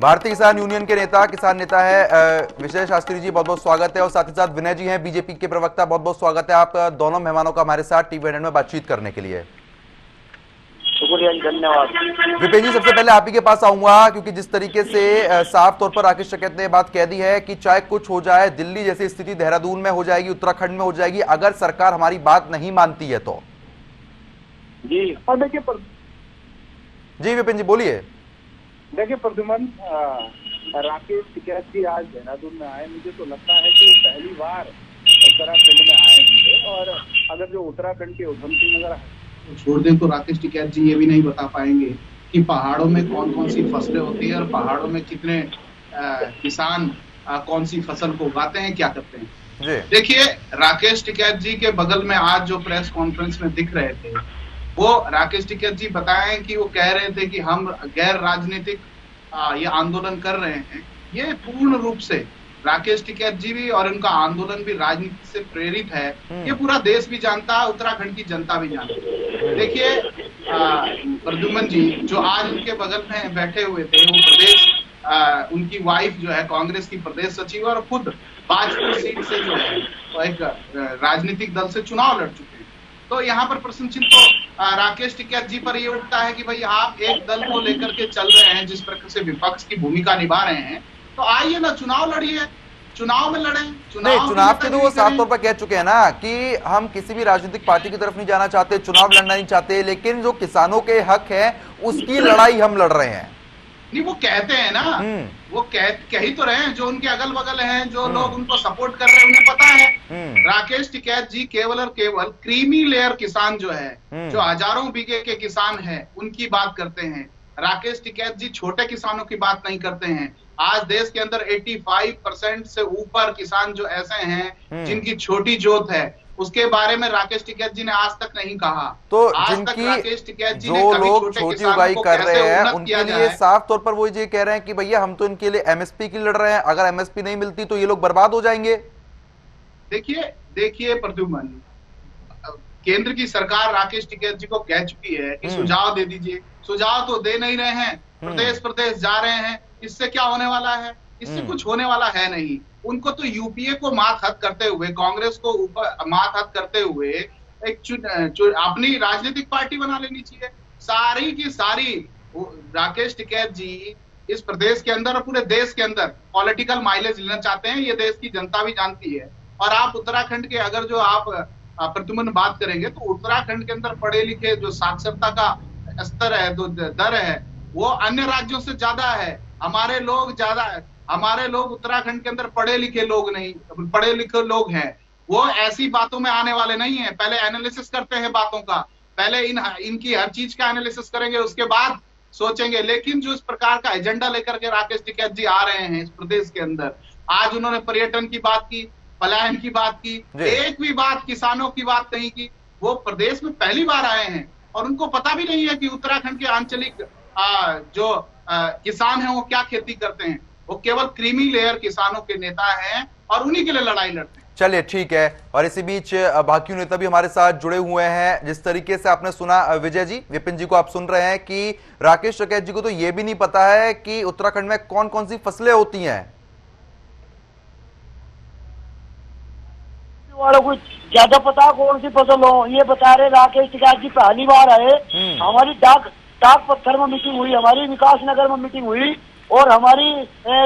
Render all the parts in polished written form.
भारतीय किसान यूनियन के नेता, किसान नेता है विजय शास्त्री जी, बहुत बहुत स्वागत है। और साथ ही साथ विनय जी हैं, बीजेपी के प्रवक्ता, बहुत बहुत स्वागत है आप दोनों मेहमानों का हमारे साथ टीवी में बातचीत करने के लिए। शुक्रिया, धन्यवाद। विपिन जी, सबसे पहले आप ही के पास आऊंगा, क्योंकि जिस तरीके से साफ तौर पर राकेश टिकैत ने बात कह दी है कि चाहे कुछ हो जाए, दिल्ली जैसी स्थिति देहरादून में हो जाएगी, उत्तराखंड में हो जाएगी, अगर सरकार हमारी बात नहीं मानती है तो। जी और देखिए जी विपिन जी बोलिए। देखिए प्रद्युमन, राकेश टिकैत जी आज देहरादून में आए, मुझे तो लगता है कि पहली बार उत्तराखंड में आए होंगे। और अगर जो उत्तराखंड के उधम सिंह नगर छोड़ दें तो राकेश टिकैत जी ये भी नहीं बता पाएंगे कि पहाड़ों में कौन कौन सी फसलें होती है और पहाड़ों में कितने किसान कौन सी फसल को उगाते हैं, क्या करते हैं। देखिए, राकेश टिकैत जी के बगल में आज जो प्रेस कॉन्फ्रेंस में दिख रहे थे, वो राकेश टिकैत जी बताएं कि वो कह रहे थे कि हम गैर राजनीतिक ये आंदोलन कर रहे हैं। ये पूर्ण रूप से राकेश टिकैत जी भी और उनका आंदोलन भी राजनीति से प्रेरित है। ये पूरा देश भी जानता है, उत्तराखंड की जनता भी जानती है। देखिए प्रद्युमन जी जो आज उनके बगल में बैठे हुए थे, वो प्रदेश उनकी वाइफ जो है कांग्रेस की प्रदेश सचिव और खुद बाजपुर सीट से जो है वो एक राजनीतिक दल से चुनाव लड़ चुके हैं। तो यहाँ पर प्रश्न चिन्ह तो राकेश टिकैत जी पर ये उठता है कि भाई आप एक दल को लेकर के चल रहे हैं, जिस प्रकार से विपक्ष की भूमिका निभा रहे हैं, तो आइए ना चुनाव लड़िए, चुनाव में लड़ें। चुनाव के तो वो साफ तौर पर कह चुके हैं ना कि हम किसी भी राजनीतिक पार्टी की तरफ नहीं जाना चाहते, चुनाव लड़ना नहीं चाहते, लेकिन जो किसानों के हक है उसकी लड़ाई हम लड़ रहे हैं। नहीं, वो कहते हैं ना, वो कह ही तो रहे हैं। जो उनके अगल बगल हैं, जो लोग उनको सपोर्ट कर रहे हैं, उन्हें पता है राकेश टिकैत जी केवल और केवल क्रीमी लेयर किसान जो है, जो हजारों बीघे के किसान है, उनकी बात करते हैं। राकेश टिकैत जी छोटे किसानों की बात नहीं करते हैं। आज देश के अंदर 85% से ऊपर किसान जो ऐसे हैं जिनकी छोटी जोत है, उसके बारे में राकेश टिकैत जी ने आज तक नहीं कहा। तो आज तक जिनकी राकेश टिकैत जी जो ने कभी लोग छोटे छोटी किसानों उगाई को कर कैसे रहे हैं उन्नत उनके किया लिए जाए। साफ तौर पर वो ये कह रहे हैं कि भैया हम तो इनके लिए एमएसपी की लड़ रहे हैं, अगर एमएसपी नहीं मिलती तो ये लोग बर्बाद हो जाएंगे। देखिए प्रद्युमन, केंद्र की सरकार राकेश टिकैत जी को कह चुकी है कि सुझाव दे दीजिए। सुझाव तो दे नहीं रहे हैं, प्रदेश प्रदेश जा रहे हैं। इससे क्या होने वाला है? इससे कुछ होने वाला है नहीं। उनको तो यूपीए को मात हत करते हुए, कांग्रेस को ऊपर मात हत करते हुए एक अपनी राजनीतिक पार्टी बना लेनी चाहिए। सारी की सारी राकेश टिकैत जी इस प्रदेश के अंदर और पूरे देश के अंदर पॉलिटिकल माइलेज लेना चाहते हैं, ये देश की जनता भी जानती है। और आप उत्तराखंड के अगर जो आप प्रद्युमन बात करेंगे तो उत्तराखंड के अंदर पढ़े लिखे जो साक्षरता का स्तर है, जो दर है, वो अन्य राज्यों से ज्यादा है। हमारे लोग ज्यादा है, हमारे लोग उत्तराखंड के अंदर पढ़े लिखे लोग नहीं, पढ़े लिखे लोग हैं। वो ऐसी बातों में आने वाले नहीं है। पहले एनालिसिस करते हैं बातों का, पहले इनकी हर चीज का एनालिसिस करेंगे, उसके बाद सोचेंगे। लेकिन जो इस प्रकार का एजेंडा लेकर के राकेश टिकैत जी आ रहे हैं इस प्रदेश के अंदर, आज उन्होंने पर्यटन की बात की, पलायन की बात की, एक भी बात किसानों की बात नहीं की। वो प्रदेश में पहली बार आए हैं और उनको पता भी नहीं है कि उत्तराखंड के आंचलिक जो किसान हैं वो क्या खेती करते हैं। वो केवल क्रीमी लेयर किसानों के नेता हैं और उन्हीं के लिए लड़ाई लड़ते हैं। चलिए ठीक है। और इसी बीच बाकी नेता भी हमारे साथ जुड़े हुए हैं। जिस तरीके से आपने सुना विजय जी, विपिन जी को आप सुन रहे हैं कि राकेश टिकैत जी को तो ये भी नहीं पता है कि उत्तराखंड में कौन कौन सी फसलें होती हैं। वालों को ज्यादा पता कौन सी फसल हो, ये बता रहे राकेश टिकैत जी पहली बार आए। हमारी डाक पत्थर में मीटिंग हुई, हमारी विकास नगर में मीटिंग हुई, और हमारी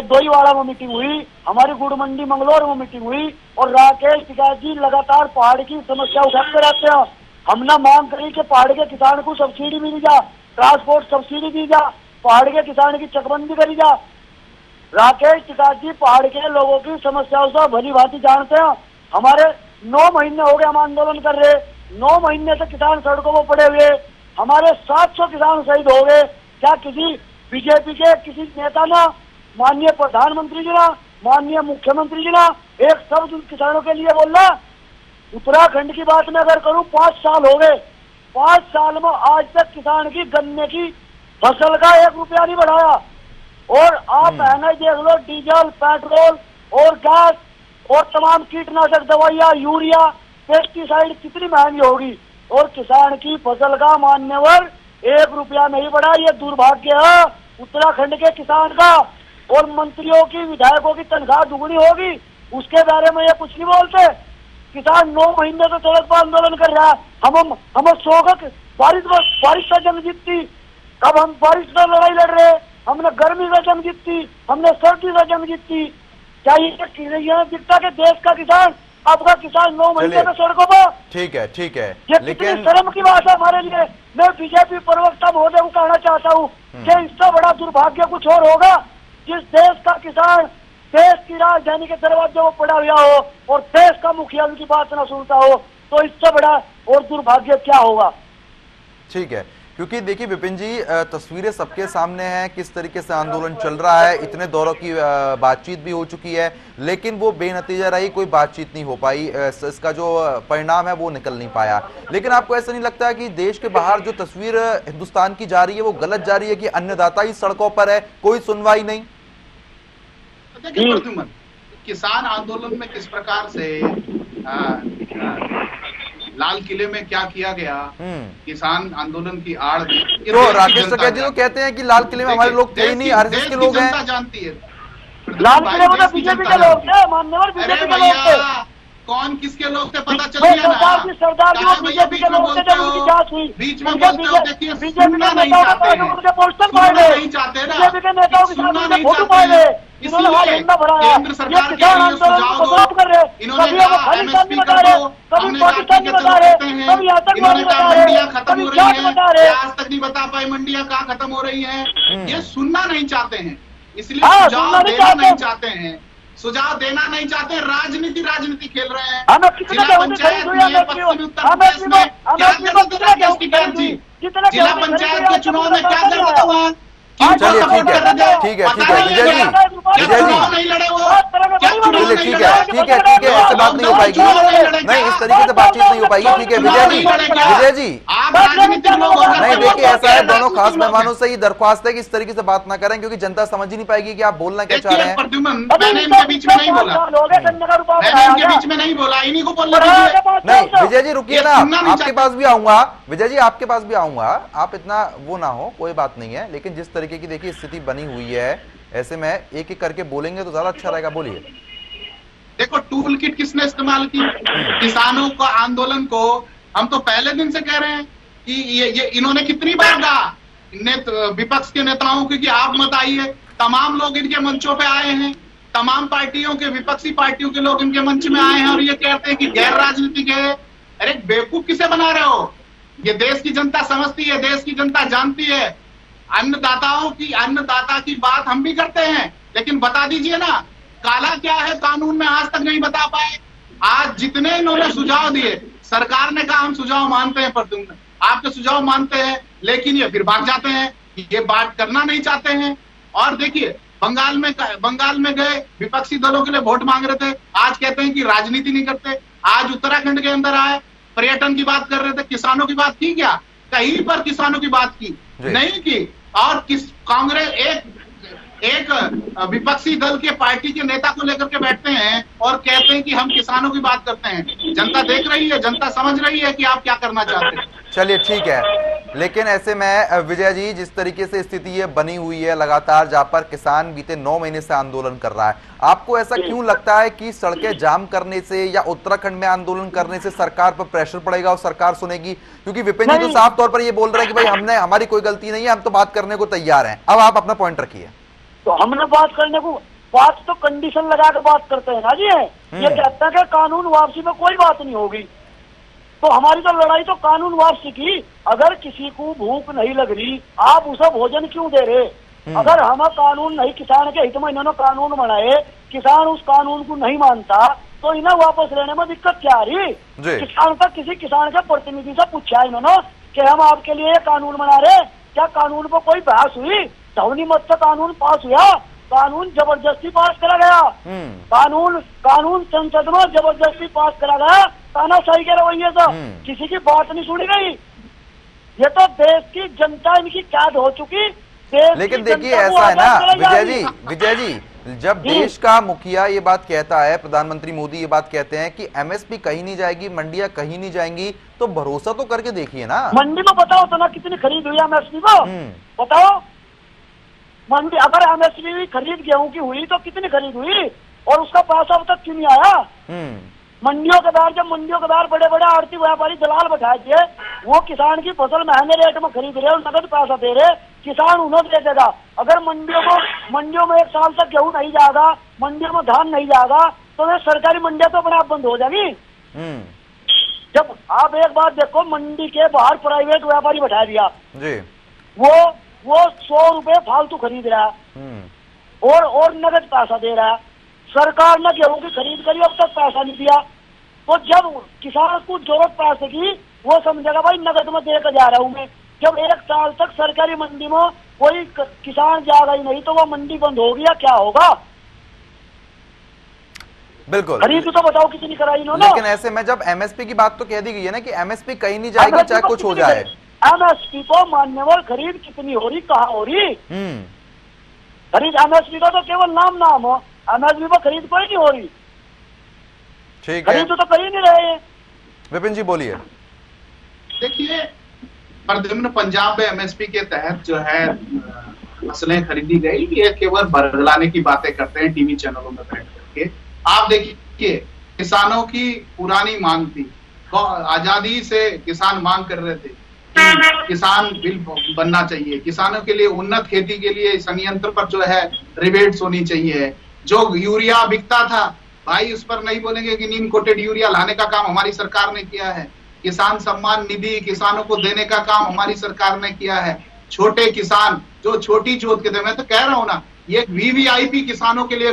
दोईवाड़ा में मीटिंग हुई, हमारी गुड़ मंडी मंगलौर में मीटिंग हुई। और राकेश टिकैत जी लगातार पहाड़ की समस्या उठाते रहते हैं। हमने मांग करी कि पहाड़ के किसान को सब्सिडी मिल जा, ट्रांसपोर्ट सब्सिडी दी जा, पहाड़ के किसान की चकबंदी करी जा। राकेश टिकैत जी पहाड़ के लोगों की समस्याओं से भली भांति जानते हैं। हमारे 9 महीने हो गए हम आंदोलन कर रहे, 9 महीने से किसान सड़कों पर पड़े हुए, हमारे 700 किसान शहीद हो गए। क्या किसी बीजेपी के किसी नेता ना, माननीय प्रधानमंत्री जी ना, माननीय मुख्यमंत्री जी ना एक शब्द किसानों के लिए बोलना? उत्तराखंड की बात में अगर करूं, 5 साल हो गए, 5 साल में आज तक किसान की गन्ने की फसल का 1 रुपया नहीं बढ़ाया। और आप महंगाई देख लो, डीजल, पेट्रोल और गैस और तमाम कीटनाशक दवाइयाँ, यूरिया, पेस्टिसाइड कितनी महंगी होगी, और किसान की फसल का मान्यवर 1 रुपया नहीं बढ़ा। ये दुर्भाग्य है उत्तराखंड के किसान का। और मंत्रियों की विधायकों की तनख्वाह दुगनी होगी, उसके बारे में ये कुछ नहीं बोलते। किसान 9 महीने से सड़क पर आंदोलन कर रहा है। हम शौक बारिश से जंग जीती, कब हम बारिश से लड़ाई लड़ रहे, हमने गर्मी से जंग जीती, हमने सर्दी से जंग जीती। क्या ये दिखता कि देश का किसान, आपका किसान 9 महीने से सड़कों पर? ठीक है ये कितनी शर्म की बात है हमारे लिए। मैं बीजेपी प्रवक्ता महोदय को कहना चाहता हूँ कि इससे बड़ा दुर्भाग्य कुछ और होगा, जिस देश का किसान देश की राजधानी के दरवाजे में पड़ा हुआ हो और देश का मुखिया उनकी बात न सुनता हो, तो इससे बड़ा और दुर्भाग्य क्या होगा। ठीक है, क्योंकि देखिए विपिन जी, तस्वीरें सबके सामने हैं किस तरीके से आंदोलन चल रहा है। इतने दौरों की बातचीत भी हो चुकी है, लेकिन वो बेनतीजा रही, कोई बातचीत नहीं हो पाई। इसका जो परिणाम है वो निकल नहीं पाया। लेकिन आपको ऐसा नहीं लगता कि देश के बाहर जो तस्वीर हिंदुस्तान की जा रही है वो गलत जा रही है, कि अन्नदाता ही सड़कों पर है, कोई सुनवाई नहीं? देखिए प्रद्युमन, किसान आंदोलन में किस प्रकार से लाल किले में क्या किया गया किसान आंदोलन की आड़ में, तो राकेश टिकैत जी तो कहते हैं कि लाल किले में हमारे लोग थे ही नहीं, आरएसएस के लोग हैं। जनता जानती है लाल किले में बीजेपी के लोग थे, मान्यवर बीजेपी के लोग थे। कौन किसके लोग थे पता चल गया ना। सरदार जी बीजेपी के लोग थे जब उनकी जांच हुई। बीच में बोलते हो, देखिए बीजेपी सुनना के नहीं नेताओं चाहते के उनके पोस्टर सुनना फाड़े, नहीं चाहते ना, बीजेपी के नेताओं के साथ सुनना उनके नहीं फोटो चाहते फाड़े, हैं। इन्होंने वहां इसलिए झंडा फहराया। केंद्र सरकार ये के किसान लिए आंदोलन सुझाव को दो। बदनाम कर रहे, इन्होंने कभी हमें कहा खालिस्तानी MSP बता कर रहे, दो, कभी हमने पाकिस्तानी कहा बता ठीक रहे, है चलो करते कभी हैं। आतंकवादी इन्होंने बता कहा रहे, मंडियां खत्म कभी हो रही जाट हैं, बता रहे। आज तक नहीं बता पाए मंडियां कहाँ खत्म हो रही हैं। ये सुनना नहीं चाहते हैं, इसलिए हाँ, सुझाव सुनना नहीं देना चाहते। नहीं चाहते हैं। सुझाव देना नहीं चाहते, राजनीति खेल रहे हैं। हमें कितने जिला गेहूं पंचायत खरीद हुई, में हमें पश्चिमी उत्तर हमें प्रदेश में क्या कितने गलत है गेहूं राकेश टिकैत जी? कितने जिला गेहूं पंचायत खरीद के हुई, चुनाव में क्या कितने गलत हुआ? चलिए ठीक है विजय जी, विजय जी नहीं लड़े वो, चलिए ठीक है ऐसे बात नहीं हो पाएगी, नहीं इस तरीके से बातचीत नहीं हो पाएगी। ठीक है विजय जी आप राजनीतिक लोग हो नहीं, देखिए ऐसा है, दोनों खास मेहमानों से ही दरख्वास्त है कि इस तरीके से बात ना करें, क्योंकि जनता समझ ही नहीं पाएगी कि आप बोलना क्या चाह रहे हैं। प्रद्युमन, मैंने इनके बीच में नहीं बोला, मैंने इनके बीच में नहीं बोला, इन्हीं को बोलने दीजिए। नहीं विजय जी रुकिए ना, सुनना नहीं आपके चाहते। पास भी आऊंगा विजय जी, आपके पास भी आऊंगा, आप इतना वो ना हो, कोई बात नहीं है। लेकिन जिस तरीके की देखिए स्थिति बनी हुई है, ऐसे में एक एक करके बोलेंगे तो ज्यादा अच्छा रहेगा। बोलिए। देखो टूल किट किसने इस्तेमाल की? किसानों का आंदोलन को हम तो पहले दिन से कह रहे हैं कि ये इन्होंने कितनी बार कहा विपक्ष के नेताओं की कि आप मत आइए। तमाम लोग इनके मंचों पे आए हैं, तमाम पार्टियों के, विपक्षी पार्टियों के लोग इनके मंच में आए हैं और ये कहते हैं कि गैर राजनीतिक है। अरे बेवकूफ किसे बना रहे हो? ये देश की जनता समझती है, देश की जनता जानती है। अन्नदाता की बात हम भी करते हैं, लेकिन बता दीजिए ना काला क्या है कानून में, आज तक नहीं बता पाए। आज जितने इन्होंने सुझाव दिए, सरकार ने कहा हम सुझाव मानते हैं, पर आपके सुझाव मानते हैं, लेकिन ये फिर भाग जाते हैं, ये बात करना नहीं चाहते हैं। और देखिए बंगाल में गए, विपक्षी दलों के लिए वोट मांग रहे थे, आज कहते हैं कि राजनीति नहीं करते। आज उत्तराखंड के अंदर आए, पर्यटन की बात कर रहे थे, किसानों की बात की क्या? कहीं पर किसानों की बात की नहीं की। और कांग्रेस एक विपक्षी दल के पार्टी के नेता को लेकर के बैठते हैं और कहते हैं कि हम किसानों की बात करते हैं। जनता देख रही है, जनता समझ रही है कि आप क्या करना चाहते हैं। चलिए ठीक है, लेकिन ऐसे में विजय जी जिस तरीके से स्थिति ये बनी हुई है लगातार, जहां पर किसान बीते 9 महीने से आंदोलन कर रहा है, आपको ऐसा क्यों लगता है कि सड़कें जाम करने से या उत्तराखंड में आंदोलन करने से सरकार पर प्रेशर पड़ेगा और सरकार सुनेगी? क्योंकि विपिन जी तो साफ तौर पर ये बोल रहे हैं कि भाई हमारी कोई गलती नहीं है, हम तो बात करने को तैयार हैं। अब आप अपना पॉइंट रखिए। तो हमने बात तो कंडीशन लगा कर बात करते हैं ना जी। ये कहते हैं कि कानून वापसी में कोई बात नहीं होगी, तो हमारी तो लड़ाई तो कानून वापसी की। अगर किसी को भूख नहीं लग रही, आप उसे भोजन क्यों दे रहे? अगर हम कानून नहीं, किसान के हित में इन्होंने कानून बनाए, किसान उस कानून को नहीं मानता, तो इन्हें वापस लेने में दिक्कत क्या आ रही? किसान तक किसी किसान के प्रतिनिधि से पूछा इन्होंने कि हम आपके लिए ये कानून बना रहे, क्या कानून पर कोई बहस हुई? धवनी मत से कानून पास हुआ, कानून जबरदस्ती पास करा गया, कानून संसद में जबरदस्ती पास करा गया, तानाशाही के रवैये से किसी की बात नहीं सुनी गई। ये तो देश की जनता इनकी कैद हो चुकी। लेकिन देखिए ऐसा है ना विजय जी, जब देश का मुखिया ये बात कहता है, प्रधानमंत्री मोदी ये बात कहते हैं कि एमएसपी कहीं नहीं जाएगी, मंडियां कहीं नहीं जाएंगी, तो भरोसा तो करके देखिए ना। मंडी में बताओ तो ना कितनी खरीद हुई एमएसपी को, बताओ। मंडी अगर एमएसपी खरीद गेहूं की हुई तो कितनी खरीद हुई और उसका पैसा अब तक क्यों नहीं आया? मंडियों के बाहर, जब मंडियों के बाहर बड़े बड़े आड़ती व्यापारी दलाल बैठाए थे, वो किसान की फसल महंगे रेट में खरीद रहे और नगद पैसा दे रहे, किसान उन्हें दे देगा। अगर मंडियों में 1 साल तक गेहूं नहीं जाएगा, मंडियों में धान नहीं जाएगा, तो ये सरकारी मंडियां तो अपने आप बंद हो जाएगी। जब आप एक बात देखो, मंडी के बाहर प्राइवेट व्यापारी बैठा दिया जी, वो 100 रुपए फालतू खरीद रहा है और नगद पैसा दे रहा है। सरकार ने गेहूं की खरीद करी, अब तक पैसा नहीं दिया। तो जब किसान को जरूरत पैसे की, वो समझेगा भाई नगद में देकर जा रहा हूं मैं। जब 1 साल तक सरकारी मंडी में कोई किसान जाएगा ही नहीं, तो वो मंडी बंद होगी या क्या होगा? बिल्कुल। खरीद तो बताओ कितनी कराई इन्होंने। लेकिन ऐसे में जब एमएसपी की बात तो कह दी गई है ना कि एमएसपी कहीं नहीं जाएगी चाहे कुछ हो जाए। एमएसपी को मानने वाली खरीद कितनी हो रही, कहाँ हो रही? खरीद एमएसपी का तो केवल नाम हो, एमएसपी पर खरीद कोई नहीं हो रही। ठीक है, खरीद तो कर ही नहीं रहे। विपिन जी बोलिए। देखिए, प्रद्युम्न, पंजाब में एमएसपी के तहत जो है फसलें खरीदी गई, ये केवल बरगलाने की बातें करते हैं टीवी चैनलों में बैठ करके। आप देखिए, किसानों की पुरानी मांग थी, आजादी से किसान मांग कर रहे थे कि किसान बिल बनना चाहिए, किसानों के लिए उन्नत खेती के लिए संयंत्र पर जो है रिबेट्स होनी चाहिए। जो यूरिया बिकता था भाई, उस पर नहीं बोलेंगे कि नीम कोटेड यूरिया लाने का काम हमारी सरकार ने किया है। किसान सम्मान निधि किसानों को देने का काम हमारी सरकार ने किया है। छोटे किसान जो छोटी जोत के थे, मैं तो कह रहा हूं ना, ये वीवीआईपी किसानों के लिए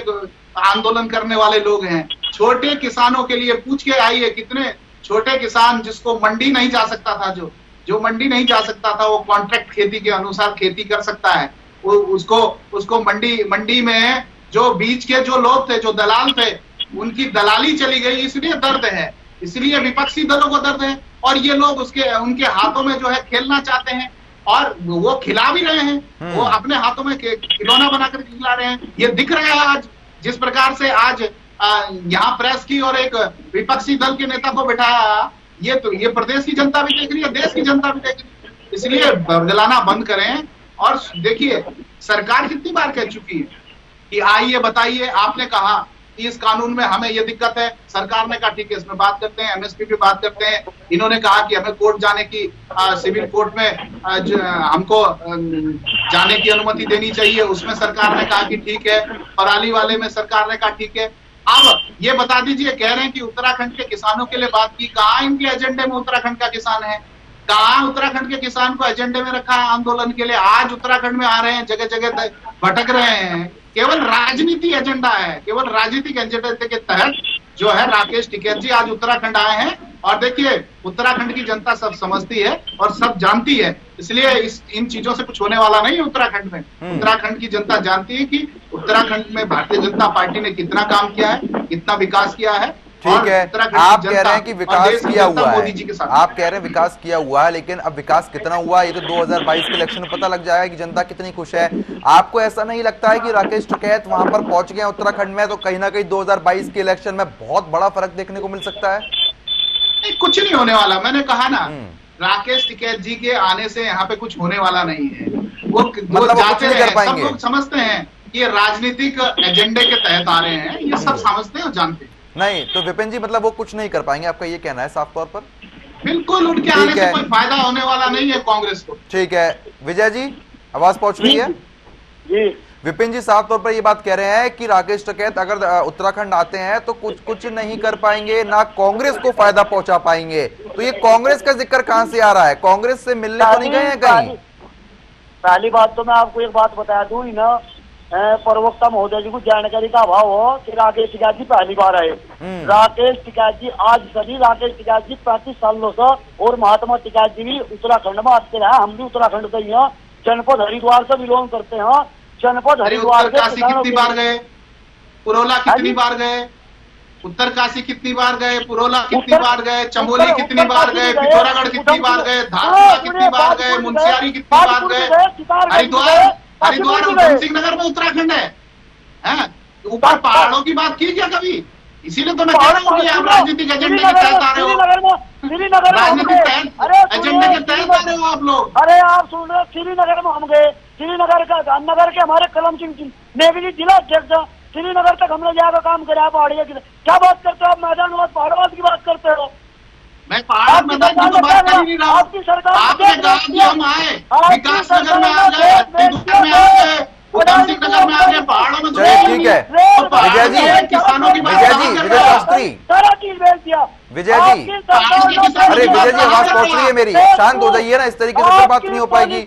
आंदोलन करने वाले लोग हैं। छोटे किसानों के लिए पूछ के आइए, कितने छोटे किसान जिसको मंडी नहीं जा सकता था, जो मंडी नहीं जा सकता था, वो कॉन्ट्रैक्ट खेती के अनुसार खेती कर सकता है। उसको मंडी में जो बीच के जो लोग थे, जो दलाल थे, उनकी दलाली चली गई, इसलिए दर्द है, इसलिए विपक्षी दलों को दर्द है। और ये लोग उनके हाथों में जो है खेलना चाहते हैं, और वो खिला भी रहे हैं। वो अपने हाथों में खिलौना बनाकर खिला रहे हैं। ये दिख रहा है आज, जिस प्रकार से आज यहाँ प्रेस की और एक विपक्षी दल के नेता को बिठाया, ये प्रदेश की जनता भी देख रही है, देश की जनता भी देख रही है। इसलिए बरगलाना बंद करें। और देखिए, सरकार कितनी बार कह चुकी है कि आइए बताइए, आपने कहा कि इस कानून में हमें ये दिक्कत है, सरकार ने कहा ठीक है इसमें बात करते हैं, एमएसपी पे बात करते हैं। इन्होंने कहा कि हमें कोर्ट जाने की, सिविल कोर्ट में हमको जाने की अनुमति देनी चाहिए, उसमें सरकार ने कहा कि ठीक है। पराली वाले में सरकार ने कहा ठीक है। अब ये बता दीजिए, कह रहे हैं कि उत्तराखंड के किसानों के लिए बात की, कहाँ इनके एजेंडे में उत्तराखंड का किसान है? कहाँ उत्तराखंड के किसान को एजेंडे में रखा है आंदोलन के लिए? आज उत्तराखंड में आ रहे हैं, जगह जगह भटक रहे हैं। केवल राजनीति एजेंडा है, केवल राजनीतिक एजेंडे के तहत जो है राकेश टिकैत जी आज उत्तराखंड आए हैं। और देखिए, उत्तराखंड की जनता सब समझती है और सब जानती है, इसलिए इन चीजों से कुछ होने वाला नहीं है उत्तराखंड में। उत्तराखंड की जनता जानती है कि उत्तराखंड में भारतीय जनता पार्टी ने कितना काम किया है, कितना विकास किया है। ठीक है, आप कह रहे हैं कि विकास किया हुआ है, आप कह रहे हैं विकास किया हुआ है, लेकिन अब विकास कितना हुआ ये तो 2022 के इलेक्शन में पता लग जाएगा कि जनता कितनी खुश है। आपको ऐसा नहीं लगता है कि राकेश टिकैत वहां पर पहुंच गए उत्तराखंड में, तो कहीं ना कहीं 2022 के इलेक्शन में बहुत बड़ा फर्क देखने को मिल सकता है? कुछ नहीं होने वाला, मैंने कहा ना, राकेश टिकैत जी के आने से यहाँ पे कुछ होने वाला नहीं है। वो जाते हैं, सब लोग समझते हैं कि ये राजनीतिक एजेंडे के तहत आ रहे हैं, ये सब समझते हैं और जानते हैं। नहीं तो विपिन जी, मतलब वो कुछ नहीं कर पाएंगे, आपका ये कहना है साफ तौर पर? बिल्कुल, उनके आने से कोई फायदा होने वाला नहीं है कांग्रेस को। ठीक है, विजय जी आवाज पहुंच रही है? जी। विपिन जी साफ तौर पर ये बात कह रहे हैं कि राकेश टिकैत अगर उत्तराखंड आते हैं तो कुछ नहीं कर पाएंगे, ना कांग्रेस को फायदा पहुंचा पाएंगे। तो ये कांग्रेस का जिक्र कहां से आ रहा है? कांग्रेस से मिलने तो नहीं गए हैं कहीं? पहली बात तो मैं आपको एक बात बता दूं, ना प्रवक्ता महोदय जी को जानकारी का अभाव हो कि राकेश टिकैत जी पहली बार आए। राकेश टिकैत जी आज सभी, राकेश टिकैत जी 35 सालों से, और महात्मा टिकैत जी भी उत्तराखंड में आते रहे। हम भी उत्तराखंड से ही हैं, जनपद हरिद्वार से बिलोंग करते हैं। जनपद हरिद्वार कितनी बार गए? पुरोला कितनी बार गए? उत्तरकाशी कितनी बार गए? पुरोला कितनी बार गए? चमोली कितनी बार गए? पिथौरागढ़ कितनी बार गए? धारचूला कितनी बार गए? मुंशियारी कितनी बार गए? हरिद्वार उधम सिंह नगर में उत्तराखंड है? ऊपर पहाड़ों की बात की क्या कभी? इसीलिए तो मैं कह रहा हूँ कि आप राजनीतिक एजेंडे के तहत आ रहे हो, राजनीतिक एजेंडे के तहत आ रहे हो आप लोग। अरे आप सुन रहे, श्रीनगर में हम गए, श्रीनगर का नगर के हमारे कलम सिंह नेगी जिला अध्यक्ष, श्रीनगर तक हमने जाकर काम कराया पहाड़िया की। क्या बात करते हो आप? मैदानवाद पहाड़वाद की बात करते हो? मैं पहाड़ मैदान की तो बात कर ही नहीं रहा हूँ। आपकी सरकार आपने कहा कि हम आए विकास नगर में आ गए, तिरुपति में आ गए, उधम सिंह नगर में आ गए, पहाड़ों में चलिए ठीक है विजय जी, किसानों की बात विजय कहाँ जी, कर विजय रहे हो? शास्त्री, सारा चीज भेज दिया विजय जी, अरे विजय जी आवाज पहुंच रही है मेरी, शांत हो जाइए ना, इस तरीके से फिर बात नहीं हो पाएगी।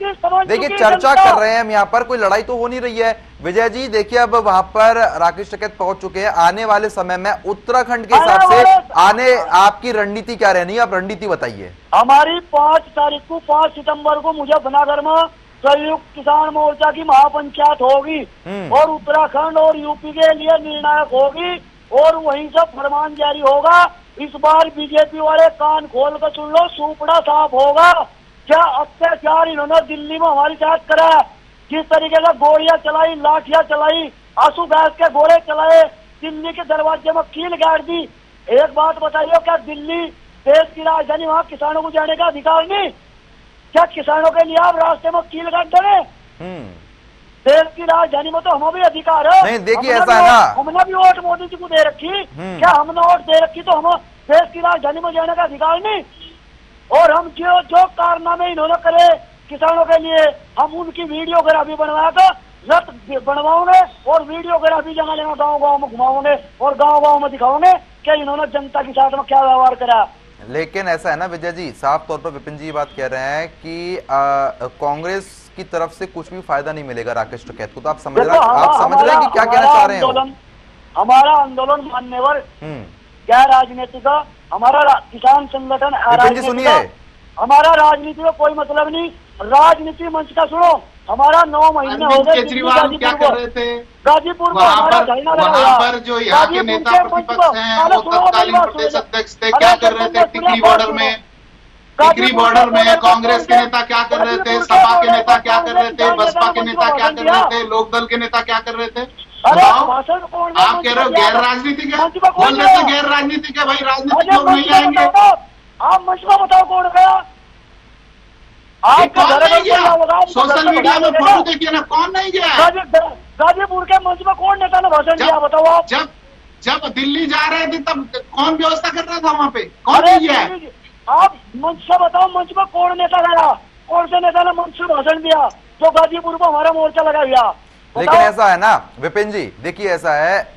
देखिए चर्चा कर रहे हैं हम यहाँ पर, कोई लड़ाई तो हो नहीं रही है। विजय जी देखिए अब वहां पर राकेश टिकैत पहुंच चुके हैं, आने वाले समय में उत्तराखंड के हिसाब से आने आपकी रणनीति क्या रहनी है, आप रणनीति बताइए। हमारी 5 तारीख को 5 सितंबर को मुजफ्फरनगर में संयुक्त किसान मोर्चा की महापंचायत होगी और उत्तराखंड और यूपी के लिए निर्णायक होगी और वहीं से फरमान जारी होगा। इस बार बीजेपी वाले कान खोल कर सुन लो, सूपड़ा साफ होगा। क्या अत्याचार इन्होंने दिल्ली में हमारी साथ करा, जिस तरीके से गोलियां चलाई, लाठियां चलाई, आंसू गैस के गोले चलाए, दिल्ली के दरवाजे में कील गाड़ दी। एक बात बताइए, क्या दिल्ली देश की राजधानी, वहाँ किसानों को जाने का अधिकार नहीं? क्या किसानों के लिए आप रास्ते में कील गाड़ देंगे? देश की राजधानी में तो हमें भी अधिकार है। नहीं देखिए ऐसा है ना, हमने भी वोट मोदी जी को दे रखी, क्या हमने वोट दे रखी तो हम देश की राजधानी में जाने का अधिकार नहीं? और हम जो कारनामे इन्होंने करे किसानों के लिए, हम उनकी वीडियोग्राफी बनवा कर रथ बनवाओगे और वीडियोग्राफी जमा लेना, गाँव गाँव में घुमाओगे और गाँव गाँव में दिखाओगे कि इन्होंने जनता के साथ में क्या व्यवहार करा। लेकिन ऐसा है ना विजय जी, साफ तौर पर विपिन जी बात कह रहे हैं कि कांग्रेस की तरफ से कुछ भी फायदा नहीं मिलेगा राकेश टिकैत को, तो आप समझ रहे हैं कि क्या कहना चाह रहे हैं? हमारा आंदोलन मान्यवर क्या राजनीति का, हमारा किसान संगठन सुनिए, हमारा राजनीति का कोई मतलब नहीं। राजनीति मंच का सुनो, हमारा 9 महीने हो गए केजरीवाल क्या कर रहे थे गाजीपुर में, वहाँ पर जो यहाँ के नेता प्रतिपक्ष हैं वो तत्कालीन प्रदेश अध्यक्ष थे, क्या कर रहे थे? टिकरी बॉर्डर में कांग्रेस के नेता क्या कर रहे थे, सपा के नेता क्या कर रहे थे, बसपा के नेता क्या कर रहे थे, लोकदल के नेता क्या कर रहे थे? आप कह रहे हो गैर राजनीतिक है, बोल रहे थे गैर राजनीतिक है, भाई राजनीतिक लोग नहीं आएंगे। आप मंच में बताओ कौन गया? सोशल मीडिया में फोटो देखिए ना, कौन नहीं गया? गाजीपुर के मंच में कौन नेता ने भाषण दिया बताओ आप? जब दिल्ली जा रहे थे तब कौन व्यवस्था कर रहा था वहाँ पे, कौन नहीं गया? आप मंच से बताओ, मंच में कौन नेता गया? कौन से नेता ने मंच से भाषण दिया जो गाजीपुर में हमारा मोर्चा लगा दिया? लेकिन ऐसा है ना विपिन जी, देखिए ऐसा है,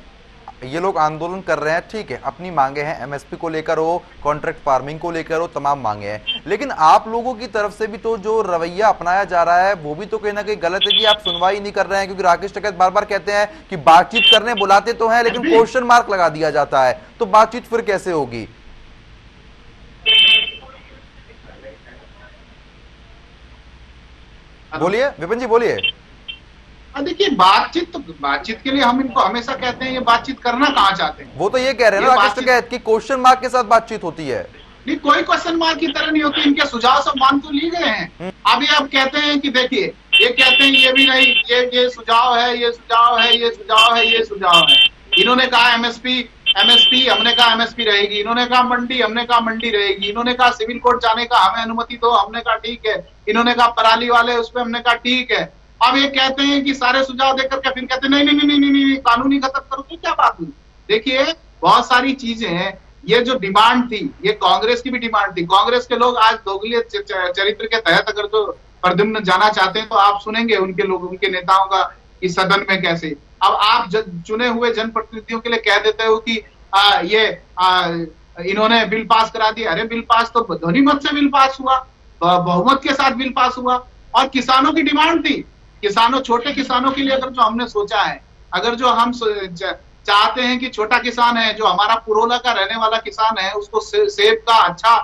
ये लोग आंदोलन कर रहे हैं, ठीक है, अपनी मांगे हैं, एमएसपी को लेकर हो, कॉन्ट्रैक्ट फार्मिंग को लेकर हो, तमाम मांगे हैं, लेकिन आप लोगों की तरफ से भी तो जो रवैया अपनाया जा रहा है वो भी तो कहीं ना कहीं गलत है कि आप सुनवाई नहीं कर रहे हैं। क्योंकि राकेश टिकैत बार बार कहते हैं कि बातचीत करने बुलाते तो हैं लेकिन क्वेश्चन मार्क लगा दिया जाता है, तो बातचीत फिर कैसे होगी? बोलिए विपिन जी, बोलिए। देखिए बातचीत के लिए हम इनको हमेशा कहते हैं, ये बातचीत करना कहाँ चाहते हैं? वो तो ये कह रहे हैं ना राकेश टिकैत की क्वेश्चन मार्क के साथ बातचीत होती है। नहीं, कोई क्वेश्चन मार्क की तरह नहीं होती, इनके सुझाव सब मान तो लिए गए हैं। अभी आप कहते हैं कि देखिए, ये कहते हैं ये भी नहीं, ये सुझाव है, ये सुझाव है, ये सुझाव है, ये सुझाव है। इन्होंने कहा एमएसपी, हमने कहा एमएसपी रहेगी। इन्होंने कहा मंडी, हमने कहा मंडी रहेगी। इन्होंने कहा सिविल कोर्ट जाने का हमें अनुमति दो, हमने कहा ठीक है। इन्होंने कहा पराली वाले उस पर, हमने कहा ठीक है। अब ये कहते हैं कि सारे सुझाव देकर के फिर कहते हैं नहीं कानूनी खत्म करो, तो क्या बात हुई? देखिए बहुत सारी चीजें हैं, ये जो डिमांड थी ये कांग्रेस की भी डिमांड थी। कांग्रेस के लोग आज दोगले चरित्र के तहत अगर जो प्रद्युम्न जाना चाहते हैं तो आप सुनेंगे उनके लोग, उनके नेताओं का इस सदन में कैसे। अब आप चुने हुए जनप्रतिनिधियों के लिए कह देते हो कि इन्होंने बिल पास करा दिया। अरे बिल पास तो ध्वनि मत से बिल पास हुआ, बहुमत के साथ बिल पास हुआ। और किसानों की डिमांड थी, किसानों, छोटे किसानों के लिए अगर जो हमने सोचा है, अगर जो हम चाहते हैं कि छोटा किसान है जो हमारा पुरोला का रहने वाला किसान है उसको सेब का अच्छा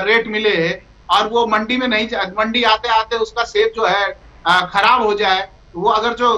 रेट मिले और वो मंडी में नहीं, मंडी आते आते उसका सेब जो है खराब हो जाए, तो वो अगर जो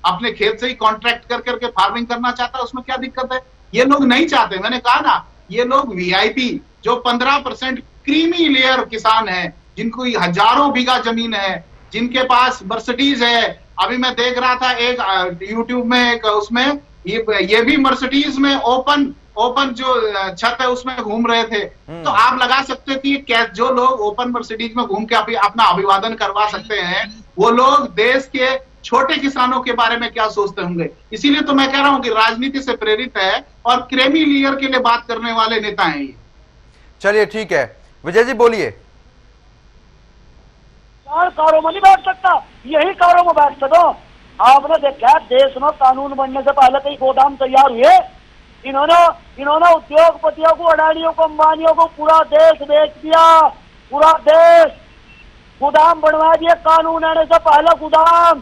अपने खेत से ही कॉन्ट्रैक्ट कर करके फार्मिंग करना चाहता है उसमें क्या दिक्कत है? ये लोग नहीं चाहते। मैंने कहा ना, ये लोग वीआईपी जो 15% क्रीमी लेयर किसान है, जिनको हजारों बीघा जमीन है, जिनके पास मर्सिडीज है। अभी मैं देख रहा था एक यूट्यूब में एक उसमें ये भी मर्सिडीज में ओपन जो छत है उसमें घूम रहे थे। तो आप लगा सकते हो कि जो लोग ओपन मर्सिडीज में घूम के अपना अभिवादन करवा सकते हैं वो लोग देश के छोटे किसानों के बारे में क्या सोचते होंगे। इसीलिए तो मैं कह रहा हूं कि राजनीति से प्रेरित है और क्रेमी लीगर के लिए बात करने वाले नेता हैं ये। चलिए ठीक है, विजय जी बोलिए। कारों में नहीं बैठ सकता, यही कारों में बैठ सको। आपने देखा देश में कानून बनने से पहले कई गोदाम तैयार हुए। इन्होंने उद्योगपतियों को, अडानियों को, अंबानियों को पूरा देश बेच दिया। पूरा देश गोदाम बनवा दिए। कानून आने से पहले गोदाम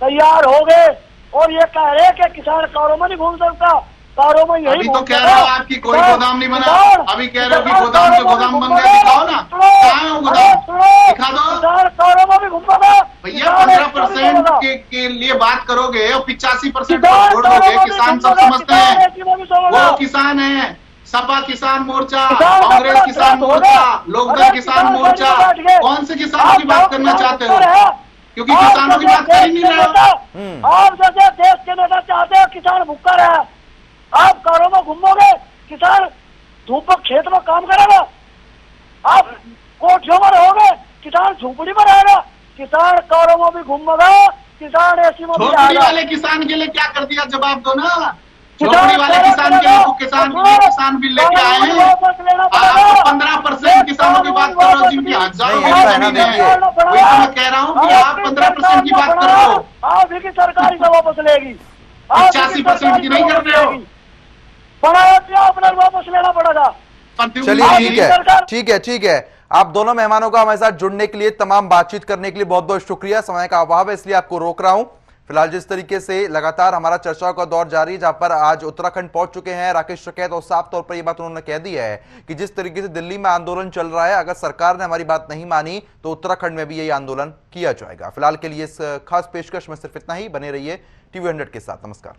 तैयार हो गए और ये कह रहे कि किसान कारों में नहीं घूम सकता। कारों में यही अभी तो कह रहे हो आपकी कोई गोदाम नहीं बना, अभी कह रहे हो कि गोदाम से गोदाम बन गया। दिखाओ ना, कहाँ है वो गोदाम, दिखा दो। कारों में भी घूमेगा भैया 15% के लिए बात करोगे और 85% को छोड़ दोगे। किसान सब समझते हैं, वो किसान है। सपा किसान मोर्चा, कांग्रेस किसान मोर्चा, लोकदल किसान मोर्चा, कौन से किसानों की बात करना चाहते हो? क्योंकि किसानों की बात कर ही नहीं रहे हो। आप जैसे देश के नेता चाहते हो किसान भूखा रहे। आप कारों में घूमोगे, किसान धूप खेत में काम करेगा। आप कोठियों में रहोगे, किसान झोपड़ी में रहेगा। किसान कारों में भी घूमेगा, किसान ऐसी में भी झोपड़ी वाले किसान के लिए क्या कर दिया, जवाब दो ना। झोपड़ी वाले किसान के लिए किसान बिल लेके आए हैं। आप 15% किसानों की बात कर रहे हो जिनकी हजारों की जमीन है। वही तो मैं कह रहा हूँ कि आप 15% की बात कर रहे हो। आप ही की सरकारी से वापस लेगी, 85% की नहीं कर रहे हो। अपना वापस लेना पड़ेगा। चलिए ठीक है। आप दोनों मेहमानों का हमारे साथ जुड़ने के लिए, तमाम बातचीत करने के लिए बहुत बहुत शुक्रिया। समय का अभाव है इसलिए आपको रोक रहा हूं। फिलहाल जिस तरीके से लगातार हमारा चर्चाओं का दौर जारी है, जहां पर आज उत्तराखंड पहुंच चुके हैं राकेश टिकैत, और साफ तौर पर यह बात उन्होंने कह दी है कि जिस तरीके से दिल्ली में आंदोलन चल रहा है, अगर सरकार ने हमारी बात नहीं मानी तो उत्तराखंड में भी यही आंदोलन किया जाएगा। फिलहाल के लिए इस खास पेशकश में सिर्फ इतना ही। बने रहिए TV 100 के साथ। नमस्कार।